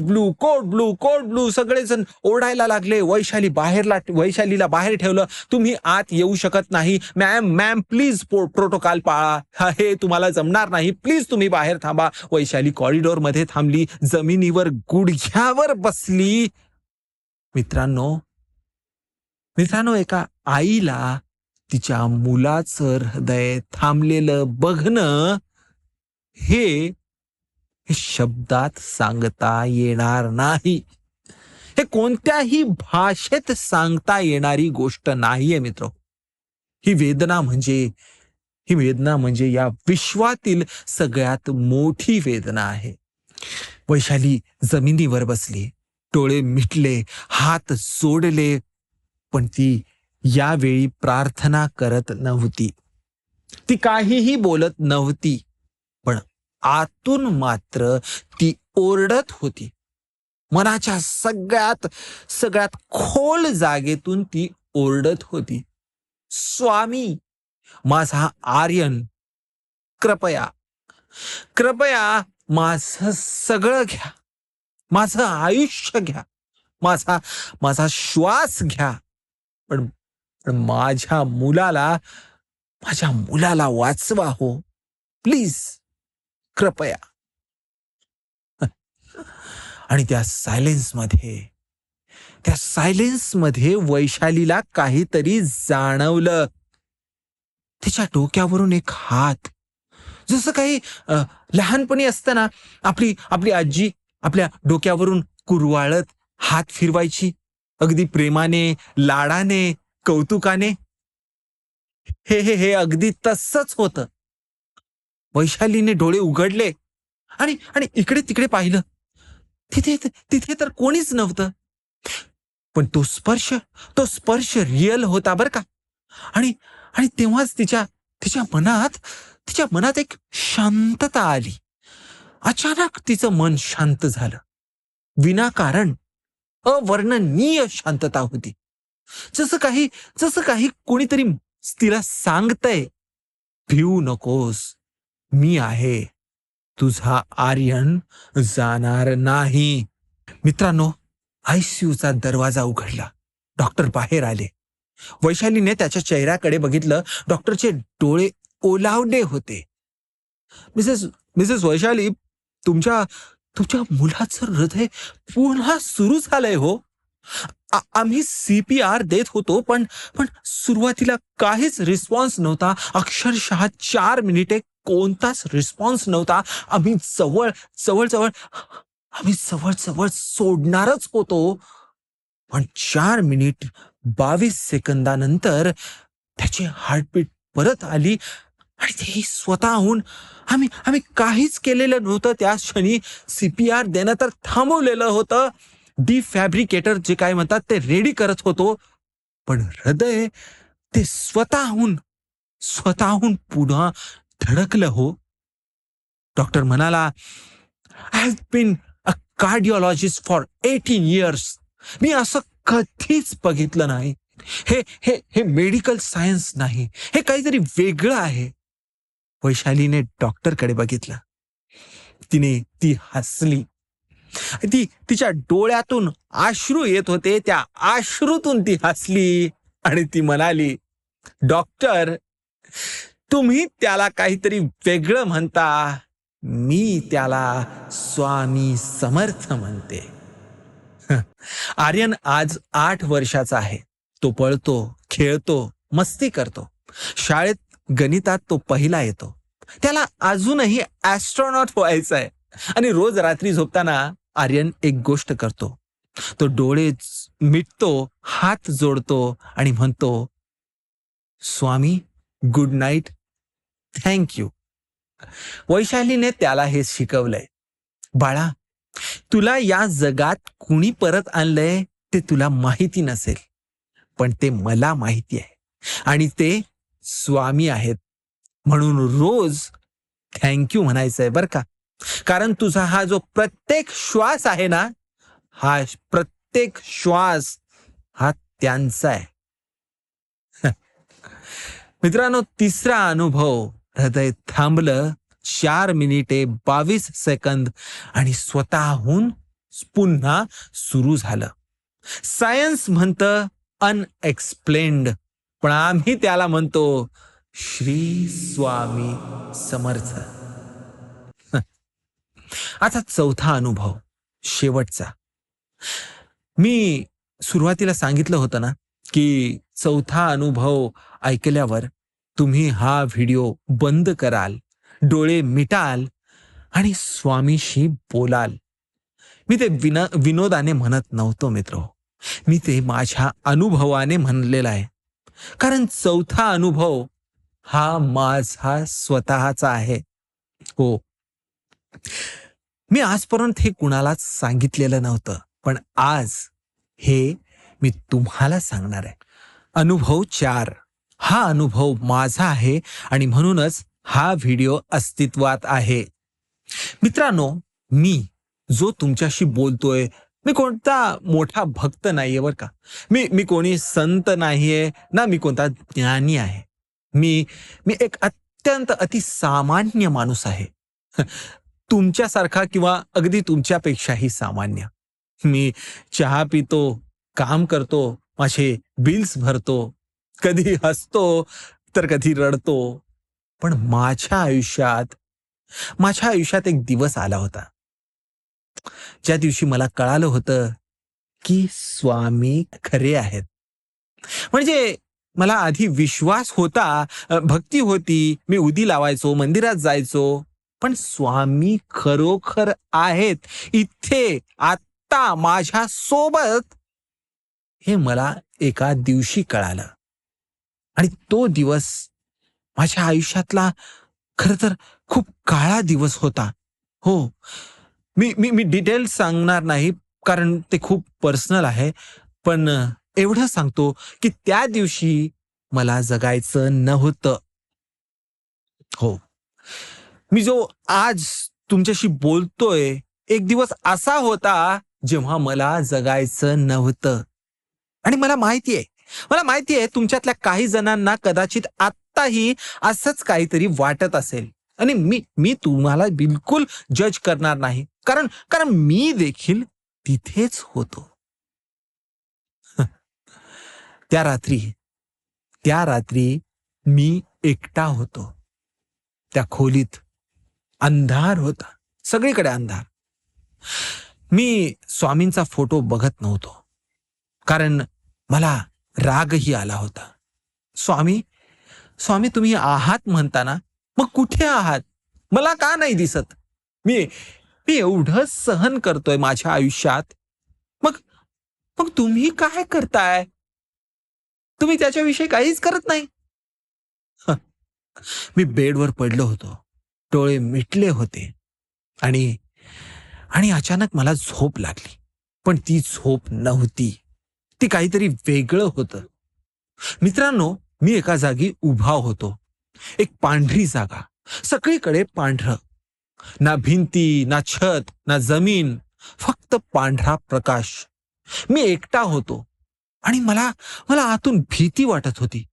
ब्लू सगळेजण ओरडायला लागले. वैशालीला बाहेर ठेवलं. तुम्ही आत येऊ शकत नाही. मॅम प्लीज प्रोटोकॉल पाळा. हे तुम्हाला जमणार नाही. प्लीज तुम्ही बाहेर थांबा. वैशाली कॉरिडॉर मध्ये थांबली. जमिनीवर गुडघ्यावर बसली. मित्रांनो, एका आईला तिच्या मुलाचं हृदय थांबलेलं बघणं हे शब्दात सांगता येणार नाही. हे कोणत्याही भाषेत सांगता येणारी गोष्ट नाहीये मित्र. ही वेदना म्हणजे ही वेदना म्हणजे या विश्वातील सगळ्यात मोठी वेदना आहे. वैशाली जमिनीवर बसली, डोळे मिटले, हात जोडले, पण ती यावेळी प्रार्थना करत नव्हती. ती काहीही बोलत नव्हती, पण आतून मात्र ती ओरडत होती. मनाच्या सगळ्यात सगळ्यात खोल जागेतून ती ओरडत होती, स्वामी, माझा आर्यन, कृपया, कृपया माझं सगळं घ्या, माझं आयुष्य घ्या, माझा माझा श्वास घ्या, पण पण माझ्या मुलाला वाचवा हो, प्लीज, कृपया. आणि त्या सायलेन्स मध्ये वैशालीला काहीतरी जाणवलं. तिच्या डोक्यावरून एक हात, जसं काही लहानपणी असताना आपली आपली आजी आपल्या डोक्यावरून कुरवाळत हात फिरवायची, अगदी प्रेमाने, लाडाने, कौतुकाने. हे हे हे अगदी तसंच होतं. वैशालीने डोळे उघडले आणि आणि इकडे तिकडे पाहिलं. तिथे तिथे तर कोणीच नव्हतं. पण तो स्पर्श रिअल होता बर का. आणि आणि तेव्हाच तिच्या तिच्या मनात एक शांतता आली. अचानक तिचं मन शांत झालं. विनाकारण अवर्णनीय शांतता होती. जसं काही कोणीतरी तिला सांगतंय, भिवू नकोस, मी आहे, तुझा आर्यन जाणार नाही. मित्रांनो, आयसीयूचा दरवाजा उघडला. डॉक्टर बाहेर आले. वैशालीने त्याच्या चेहऱ्याकडे बघितलं. डॉक्टरचे डोळे ओलावले होते. मिसेस मिसेस वैशाली, तुमच्या तुमच्या मुलाचं हृदय पुन्हा सुरू झालंय हो. आम्ही CPR देत होतो, पण पण सुरुवातीला काहीच रिस्पॉन्स नव्हता. अक्षरशः 4 मिनिटे कोणताच रिस्पॉन्स नव्हता. आम्ही जवळ जवळ सोडणारच होतो, पण 4 मिनिट 22 सेकंदानंतर त्याची हार्टबीट परत आली आणि तेही स्वतःहून. आम्ही आम्ही काहीच केलेलं नव्हतं त्या क्षणी. CPR देणं तर थांबवलेलं होतं. डिफॅब्रिकेटर जे काय म्हणतात ते रेडी करत होतो, पण हृदय ते स्वतःहून पुन्हा धडकलं हो. डॉक्टर म्हणाला, I have been a cardiologist for 18 years. मी असं कधीच बघितलं नाही. हे हे हे मेडिकल सायन्स नाही, हे काहीतरी वेगळं आहे. वैशालीने डॉक्टरकडे बघितलं. ती हसली. तिच्या डोळ्यातून अश्रू येत होते. त्या अश्रूतून ती हसली आणि ती म्हणाली, डॉक्टर, तुम्ही त्याला काहीतरी वेगळं म्हणता, मी त्याला स्वामी समर्थ म्हणते. आर्यन आज 8 वर्षाचा आहे. तो पळतो, खेळतो, मस्ती करतो. शाळेत गणितात तो पहिला येतो. त्याला अजूनही ऍस्ट्रॉनॉट व्हायचं आहे. आणि रोज रात्री झोपताना आर्यन एक गोष्ट करतो. तो डोळे मिटतो, हात जोडतो आणि म्हणतो, स्वामी, गुड नाईट, थँक यू. वैशालीने त्याला हे शिकवलंय. बाळा, तुला या जगात कुणी परत आणलंय ते तुला माहिती नसेल, पण ते मला माहिती आहे. आणि ते स्वामी आहेत. म्हणून रोज थँक्यू म्हणायचंय बर का. कारण तुझा हा जो प्रत्येक श्वास आहे ना, हा प्रत्येक श्वास हा त्यांचा आहे. मित्रांनो, तिसरा अनुभव, हृदय थांबलं. 4 मिनिटे 22 सेकंद आणि स्वतःहून पुन्हा सुरू झालं. सायन्स म्हणतं अनएक्सप्लेन्ड, पण आम्ही त्याला म्हणतो श्री स्वामी समर्थ. आता चौथा अनुभव, शेवटचा. मी सुरुवातीला सांगितलं होतं ना की चौथा अनुभव ऐकल्यावर तुम्ही हा व्हिडिओ बंद कराल, डोळे मिटाल आणि स्वामीशी बोलाल. मी ते विनोदाने म्हणत नव्हतो मित्रो, मी ते माझ्या अनुभवाने म्हणलेलं आहे. कारण चौथा अनुभव हा माझा स्वतःचा आहे. हो, मी आजपर्यंत हे कुणालाच सांगितलेलं नव्हतं. पण आज हे मी तुम्हाला सांगणार आहे. अनुभव 4. हा अनुभव माझा आहे आणि म्हणूनच हा व्हिडिओ अस्तित्वात आहे. मित्रांनो, मी जो तुमच्याशी बोलतोय, मी कोणता मोठा भक्त नाहीये बरं का. मी कोणी संत नाहीये, ना मी कोणता ज्ञानी आहे. मी मी एक अत्यंत अतिसामान्य माणूस आहे. तुमच्यासारखा किंवा अगदी तुमच्यापेक्षाही सामान्य. मी चहा पितो, काम करतो, माझे बिल्स भरतो, कधी हसतो, तर कधी रडतो. पण माझ्या आयुष्यात एक दिवस आला होता, ज्या दिवशी मला कळालं होतं, की स्वामी खरे आहेत. म्हणजे मला आधी विश्वास होता, भक्ती होती, मी उदी लावायचो, मंदिरात जायचो. पण स्वामी खरोखर आहेत, इथे, आत्ता माझ्या सोबत, हे मला एका दिवशी कळालं. आणि तो दिवस माझ्या आयुष्यातला खरं तर खूप काळा दिवस होता. हो, मी मी मी डिटेल्स सांगणार नाही, कारण ते खूप पर्सनल आहे. पण एवढं सांगतो, की त्या दिवशी मला जगायचं नव्हतं. हो. मी जो आज तुमच्याशी बोलतोय, एक दिवस असा होता, जेव्हा मला जगायचं नव्हतं. आणि मला माहिती आहे तुमच्यातल्या काही जणांना कदाचित आत्ताही असंच काहीतरी वाटत असेल. आणि मी मी तुम्हाला बिलकुल जज करणार नाही. कारण कारण मी देखील तिथेच होतो. त्या रात्री त्या रात्री मी एकटा होतो. त्या खोलीत अंधार होता. सगळीकडे अंधार. मी स्वामींचा फोटो बघत नव्हतो. कारण मला रागही आला होता. स्वामी, स्वामी तुम्ही आहात म्हणता ना? मग कुठे आहात? मला का नाही दिसत? मी मी एवढं सहन करतोय माझ्या आयुष्यात. मग मग तुम्ही काय करताय? तुम्ही त्याच्याविषयी काहीच करत नाही. हं, मी बेडवर पडलो होतो. डोळे मिटले होते आणि आणि अचानक मला झोप लागली. पण ती झोप नव्हती. ती काहीतरी वेगळं होतं. मित्रांनो, मी एका जागी उभा होतो. एक पांढरी जागा. सगळीकडे पांढरं. ना भिंती, ना छत, ना जमीन. फक्त पांढरा प्रकाश. मी एकटा होतो आणि मला मला आतून भीती वाटत होती.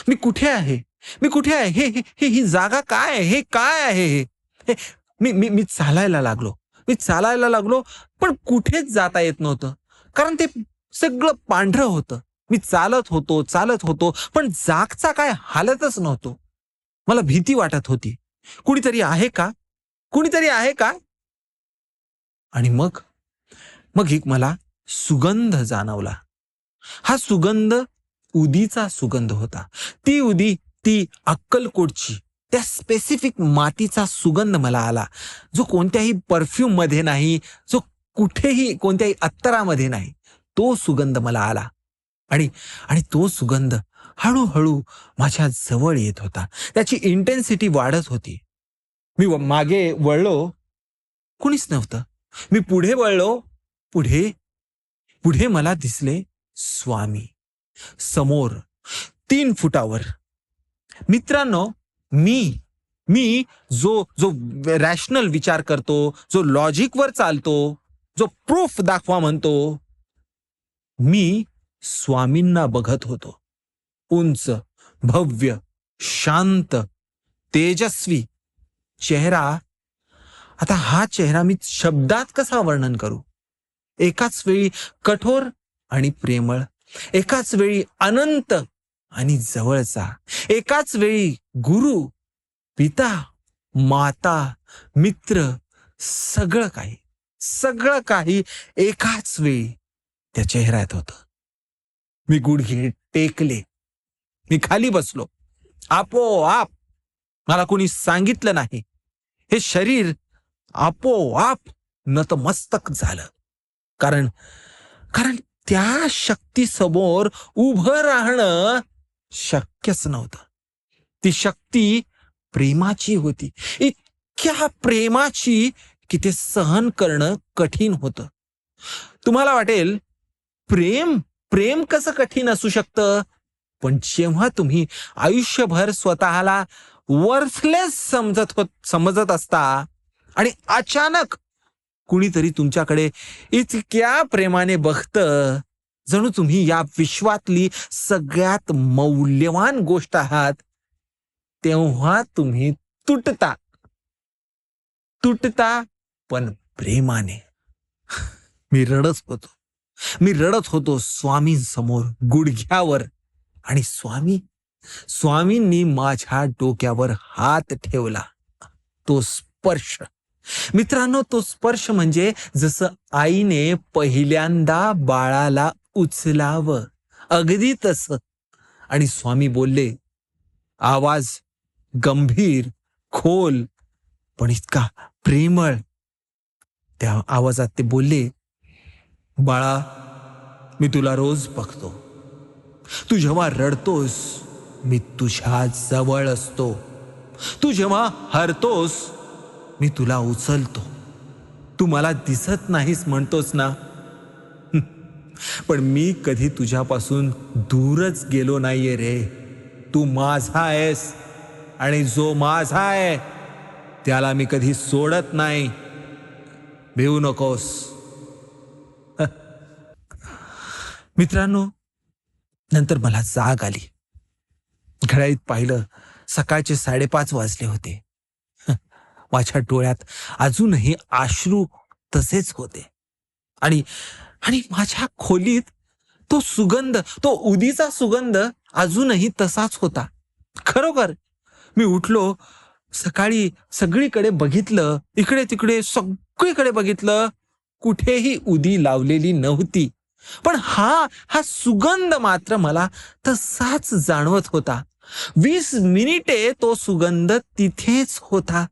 मी कुठे आहे? मी कुठे आहे? ही जागा काय आहे? हे काय आहे हे? हे मी चालायला लागलो, पण कुठेच जाता येत नव्हतं. कारण ते सगळं पांढरं होतं. मी चालत होतो, पण जागचा काय हालतच नव्हतो. मला भीती वाटत होती. कुणीतरी आहे का? कुणीतरी आहे का? आणि मग मग एक मला सुगंध जाणवला. हा सुगंध उदीचा सुगंध होता. ती उदी, ती अक्कलकोटची, त्या स्पेसिफिक मातीचा सुगंध मला आला, जो कोणत्याही परफ्यूममध्ये नाही, जो कुठेही कोणत्याही अत्तरामध्ये नाही. तो सुगंध मला आला आणि आणि तो सुगंध हळू माझ्या जवळ येत होता. त्याची इंटेन्सिटी वाढत होती. मी मागे वळलो, कुणीच नव्हतं. मी पुढे वळलो, पुढे पुढे मला दिसले स्वामी. समोर 3 फुटावर. मित्रांनो, मी मी जो जो रॅशनल विचार करतो, जो लॉजिकवर चालतो, जो प्रूफ दाखवा म्हणतो, मी स्वामींना बघत होतो. उंच, भव्य, शांत, तेजस्वी चेहरा. आता हा चेहरा मी शब्दात कसा वर्णन करू? एकाच वेळी कठोर आणि प्रेमळ, एकाच वेळी अनंत आणि जवळचा, एकाच वेळी गुरु, पिता, माता, मित्र, सगळं काही, सगळं काही एकाच वेळी त्या चेहऱ्यात होतं. मी गुडघे टेकले. मी खाली बसलो. आपोआप, मला कोणी सांगितलं नाही, हे शरीर आपोआप नतमस्तक झालं. कारण कारण त्या शक्तीसमोर उभं राहणं शक्यच नव्हतं. ती शक्ती प्रेमाची होती, इतक्या प्रेमाची की ते सहन करणं कठीण होतं. तुम्हाला वाटेल प्रेम प्रेम कसं कठीण असू शकतं? पण जेव्हा तुम्ही आयुष्यभर स्वतःला वर्थलेस समजत असता आणि अचानक कुणीतरी तुमच्याकडे इतक्या प्रेमाने बघतं, जणू तुम्ही या विश्वातली सगळ्यात मौल्यवान गोष्ट आहात, तेव्हा तुम्ही तुटता. तुटता पण प्रेमाने. मी रडत होतो. मी रडत होतो स्वामींसमोर गुडघ्यावर आणि स्वामींनी माझ्या डोक्यावर हात ठेवला. तो स्पर्श, मित्रांनो, तो स्पर्श म्हणजे जसं आईने पहिल्यांदा बाळाला उचलावं, अगदी तसं. आणि स्वामी बोलले, आवाज गंभीर, खोल, पण इतका प्रेमळ. त्या आवाजात ते बोलले, बाळा, मी तुला रोज बघतो. तू जेव्हा रडतोस मी तुझ्या जवळ असतो. तू जेव्हा हरतोस मी तुला उचलतो. तू मला दिसत नाहीस म्हणतोस ना, पण मी कधी तुझ्यापासून दूरच गेलो नाहीये रे. तू माझा आहेस आणि जो माझा आहे त्याला मी कधी सोडत नाही. भिवू नकोस. मित्रांनो, नंतर मला जाग आली. घड्याळीत पाहिलं, सकाळचे 5:30 वाजले होते. माझ्या डोळ्यात अजूनही अश्रू तसेच होते आणि आणि माझ्या खोलीत तो सुगंध, तो उदीचा सुगंध अजूनही तसाच होता. खरोखर मी उठलो, सकाळी सगळीकडे बघितलं, इकडे तिकडे सगळीकडे बघितलं, कुठेही उदी लावलेली नव्हती. पण हा हा सुगंध मात्र मला तसाच जाणवत होता. 20 मिनिटे तो सुगंध तिथेच होता,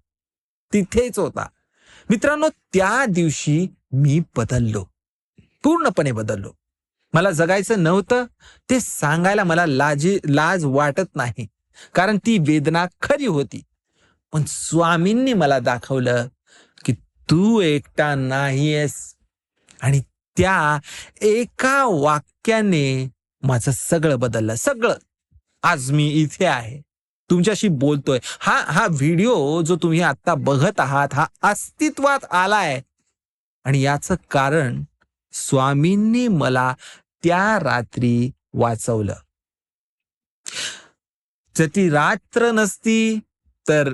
तिथेच होता. मित्रांनो, त्या दिवशी मी बदललो, पूर्णपणे बदललो. मला जगायचं नव्हतं ते सांगायला मला लाज वाटत नाही, कारण ती वेदना खरी होती. पण स्वामींनी मला दाखवलं की तू एकटा नाहीयेस. आणि त्या एका वाक्याने माझं सगळं बदललं, सगळं. आज मी इथे आहे, तुमच्याशी बोलतोय. हा व्हिडिओ जो तुम्ही आता बघत आहात हा अस्तित्वात आलाय आणि याचं कारण स्वामींनी मला त्या रात्री वाचवलं. जर ती रात्र नसती तर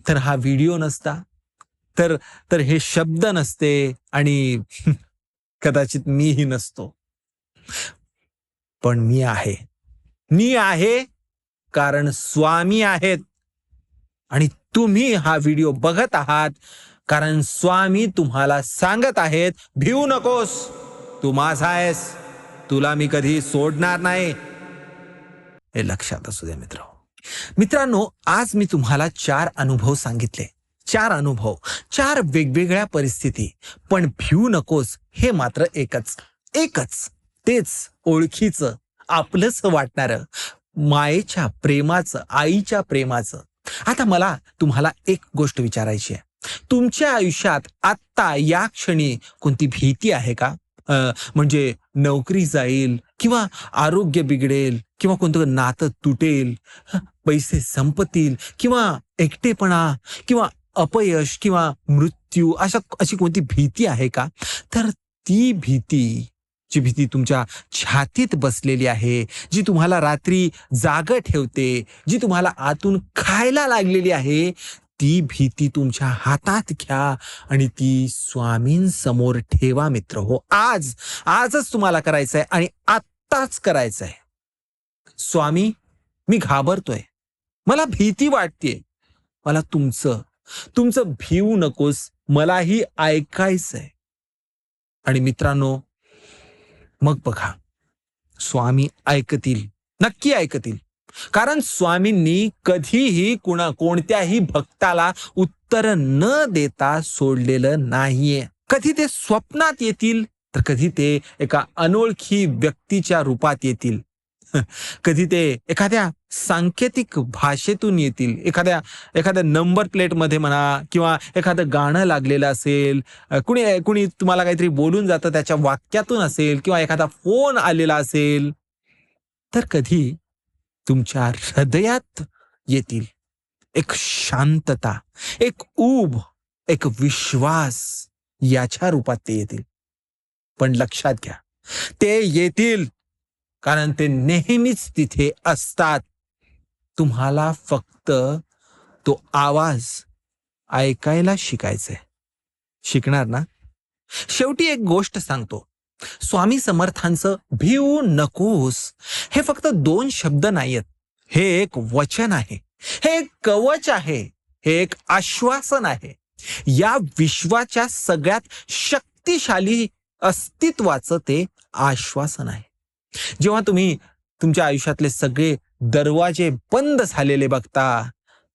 तर हा व्हिडिओ नसता, तर तर हे शब्द नसते आणि कदाचित मीही नसतो. पण मी आहे कारण स्वामी आहेत. आणि तुम्ही हा व्हिडिओ बघत आहात कारण स्वामी तुम्हाला सांगत आहेत, भिवू नकोस, तू माझा आहेस, तुला मी कधी सोडणार नाही. हे लक्षात असू द्या मित्रांनो, आज मी तुम्हाला 4 अनुभव सांगितले. 4 अनुभव, 4 वेगवेगळ्या परिस्थिती. पण भिवू नकोस हे मात्र एकच. तेच ओळखीचं, आपलंच वाटणारं, मायेच्या प्रेमाचं, आईच्या प्रेमाचं. आता मला तुम्हाला एक गोष्ट विचारायची आहे. तुमच्या आयुष्यात आत्ता या क्षणी कोणती भीती आहे का? म्हणजे नोकरी जाईल किंवा आरोग्य बिघडेल किंवा कोणतं नातं तुटेल, पैसे संपतील किंवा एकटेपणा किंवा अपयश किंवा मृत्यू, अशी कोणती भीती आहे का? तर ती जी भीती तुमच्या छातीत बसलेली आहे, जी तुम्हाला रात्री जागं ठेवते, जी तुम्हाला आतून खायला लागलेली आहे, ती भीती तुमच्या हातात घ्या आणि ती स्वामींसमोर ठेवा मित्र हो. आजच तुम्हाला करायचंय आणि आत्ताच करायचंय. स्वामी, मी घाबरतोय, मला भीती वाटतेय, मला तुमचं भिवू नकोस, मलाही ऐकायचंय. आणि मित्रांनो, मग बघा, स्वामी ऐकतील, नक्की ऐकतील. कारण स्वामींनी कधीही कोणत्याही भक्ताला उत्तर न देता सोडलेलं नाहीये. कधी ते स्वप्नात येतील तर कधी ते एका अनोळखी व्यक्तीच्या रूपात येतील. कधी ते एखाद्या सांकेतिक भाषेतून येतील, एखाद्या नंबर प्लेटमध्ये म्हणा, किंवा एखादं गाणं लागलेलं असेल, कुणी कुणी तुम्हाला काहीतरी बोलून जातं त्याच्या वाक्यातून असेल, किंवा एखादा फोन आलेला असेल, तर कधी तुमच्या हृदयात येतील. एक शांतता, एक ऊब, एक विश्वास याच्या रूपात ते येतील. पण लक्षात घ्या, ते येतील कारण ते नेहमीच तिथे असतात. तुम्हाला फक्त तो आवाज ऐकायला शिकायचंय. शिकणार ना? शेवटी एक गोष्ट सांगतो. स्वामी समर्थांचं भिवू नकोस हे फक्त 2 शब्द नाहीयेत. हे एक वचन आहे. हे एक कवच आहे. हे एक आश्वासन आहे. या विश्वाच्या सगळ्यात शक्तिशाली अस्तित्वाचं ते आश्वासन आहे. जेव्हा तुम्ही तुमच्या आयुष्यातले सगळे दरवाजे बंद झालेले बघता,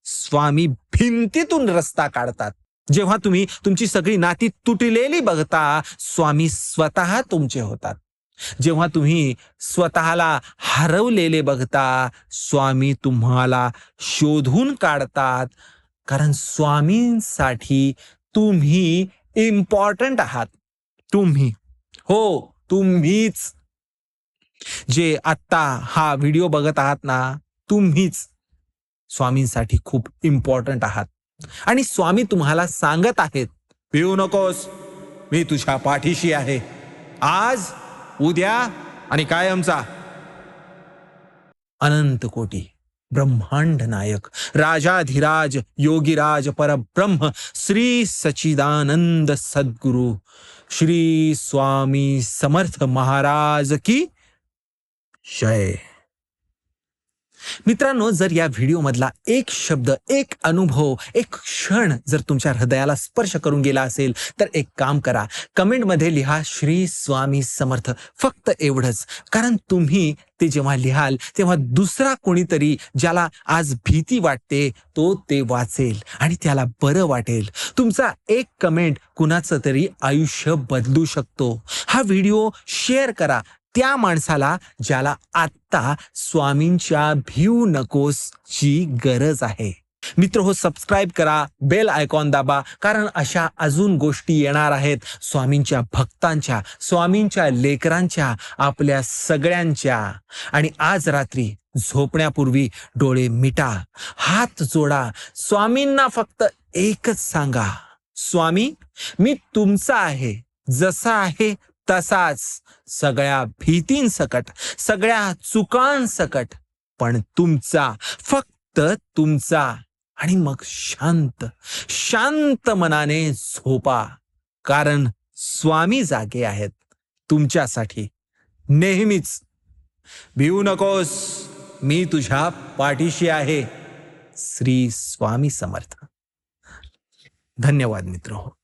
स्वामी भिंतीतून रस्ता काढतात. जेव्हा तुम्ही तुमची सगळी नाती तुटलेली बघता, स्वामी स्वतः तुमचे होतात. जेव्हा तुम्ही स्वतःला हरवलेले बघता, स्वामी तुम्हाला शोधून काढतात. कारण स्वामींसाठी तुम्ही इम्पॉर्टंट आहात. तुम्ही, हो तुम्हीच, जे आत्ता हा व्हिडिओ बघत आहात ना, तुम्हीच स्वामींसाठी खूप इम्पॉर्टंट आहात. आणि स्वामी तुम्हाला सांगत आहेत, भिवू नकोस, मी तुझ्या पाठीशी आहे, आज, उद्या आणि कायमचा. अनंत कोटी ब्रह्मांड नायक राजाधिराज योगीराज परब्रह्म श्री सच्चिदानंद सद्गुरु श्री स्वामी समर्थ महाराज की जय. मित्रांनो, जर या व्हिडिओ मधला एक शब्द, एक अनुभव, एक क्षण जर तुमच्या हृदयाला स्पर्श करून गेला असेल, तर एक काम करा, कमेंटमध्ये लिहा श्री स्वामी समर्थ, फक्त एवढंच. कारण तुम्ही ते जेव्हा लिहाल तेव्हा दुसरा कोणीतरी ज्याला आज भीती वाटते तो ते वाचेल आणि त्याला बरं वाटेल. तुमचा एक कमेंट कुणाचं तरी आयुष्य बदलू शकतो. हा व्हिडिओ शेअर करा त्या माणसाला ज्याला आत्ता स्वामींच्या भिवू नकोसची गरज आहे. मित्र हो, सबस्क्राईब करा, बेल आयकॉन दाबा, कारण अशा अजून गोष्टी येणार आहेत स्वामींच्या भक्तांच्या, स्वामींच्या लेकरांच्या, आपल्या सगळ्यांच्या. आणि आज रात्री झोपण्यापूर्वी डोळे मिटा, हात जोडा, स्वामींना फक्त एकच सांगा, स्वामी मी तुमचा आहे, जसा आहे तसाच, सगळ्या भीतींसकट, सगळ्या चुकांसकट, पण तुमचा, फक्त तुमचा. आणि मग शांत शांत मनाने झोपा, कारण स्वामी जागे आहेत तुमच्यासाठी नेहमीच. भिवू नकोस, मी तुझ्या पाठीशी आहे. श्री स्वामी समर्थ. धन्यवाद मित्र हो.